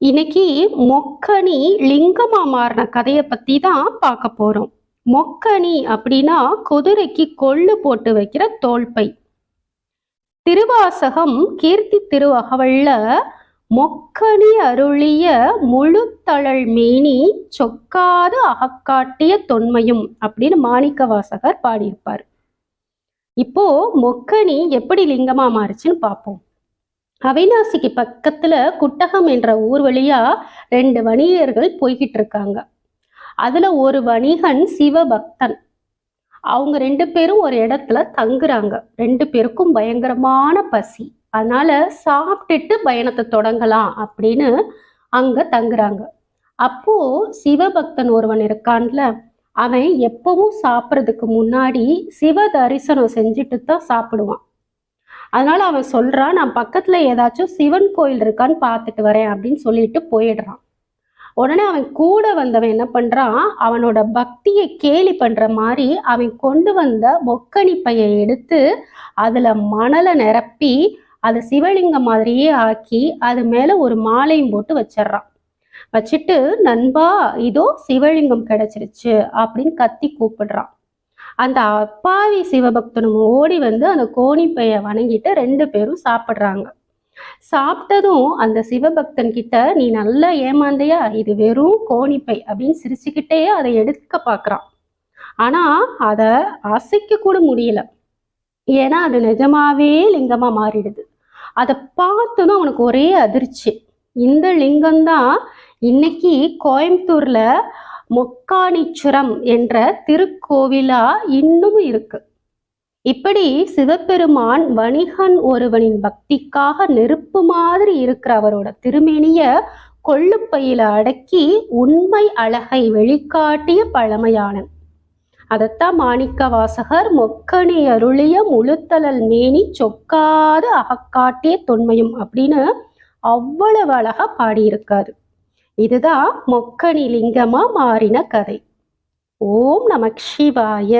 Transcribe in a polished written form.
இன்னைக்கு மொக்கணி லிங்கமா மாறின கதையை பத்தி தான் பார்க்க போறோம். மொக்கணி அப்படின்னா குதிரைக்கு கொள்ளு போட்டு வைக்கிற தோல்பை. திருவாசகம் கீர்த்தி திருவகவல்ல மொக்கணி அருளிய முழுத்தழல் மேனி சொக்காது அகக்காட்டிய தொன்மையும் அப்படின்னு மாணிக்க வாசகர் பாடியிருப்பார். இப்போ மொக்கணி எப்படி லிங்கமா மாறுச்சுன்னு பார்ப்போம். அவிநாசிக்கு பக்கத்துல குட்டகம் என்ற ஊர் வழியா 2 வணிகர்கள் போய்கிட்டு இருக்காங்க. அதுல ஒரு வணிகன் சிவபக்தன். அவங்க 2 பேரும் ஒரு இடத்துல தங்குறாங்க. 2 பேருக்கும் பயங்கரமான பசி. அதனால சாப்பிட்டுட்டு பயணத்தை தொடங்கலாம் அப்படின்னு அங்க தங்குறாங்க. அப்போ சிவபக்தன் ஒருவன் இருக்கான்ல, அவன் எப்பவும் சாப்பிட்றதுக்கு முன்னாடி சிவ தரிசனம் செஞ்சுட்டு தான் சாப்பிடுவான். அதனால அவன் சொல்றான், நான் பக்கத்துல ஏதாச்சும் சிவன் கோயில் இருக்கான்னு பார்த்துட்டு வரேன் அப்படின்னு சொல்லிட்டு போயிடுறான். உடனே அவன் கூட வந்தவன் என்ன பண்றான், அவனோட பக்தியை கேலி பண்ற மாதிரி அவன் கொண்டு வந்த மொக்கணி பையை எடுத்து அதுல மணலை நிரப்பி அதை சிவலிங்கம் மாதிரியே ஆக்கி அது மேல ஒரு மாலையும் போட்டு வச்சிடறான். வச்சுட்டு, நண்பா இதோ சிவலிங்கம் கிடைச்சிருச்சு அப்படின்னு கத்தி கூப்பிடுறான். அந்த அப்பாவி சிவபக்தனும் ஓடி வந்து அந்த கோணிப்பைய வணங்கிட்டு 2 பேரும் சாப்பிட்றாங்க. சாப்பிட்டதும் அந்த சிவபக்தன் கிட்ட, நீ நல்லா ஏமாந்தையா, இது வெறும் கோணிப்பை அப்படின்னு சிரிச்சுக்கிட்டே அதை எடுக்க பார்க்குறான். ஆனா அதை அசைக்க கூட முடியல. ஏன்னா அது நிஜமாவே லிங்கமா மாறிடுது. அதை பார்த்ததும் அவனுக்கு ஒரே அதிர்ச்சி. இந்த லிங்கம்தான் இன்னைக்கு கோயம்புத்தூர்ல மொக்காணீச்சுரம் என்ற திருக்கோவிலா இன்னும் இருக்கு. இப்படி சிவபெருமான் வணிகன் ஒருவனின் பக்திக்காக நெருப்பு மாதிரி இருக்கிற அவரோட திருமேனிய கொள்ளுப்பையில அடக்கி உண்மை அழகை வெளிக்காட்டிய பழமையானன். அதைத்தான் மாணிக்க வாசகர் மொக்கணி அருளிய முழுத்தழல் மேனி சொக்காது அகக்காட்டிய தொன்மையும் அப்படின்னு அவ்வளவு அழகா பாடியிருக்காரு. இதுதான் மொக்கணி லிங்கமா மாறின கதை. ஓம் நம சிவாய.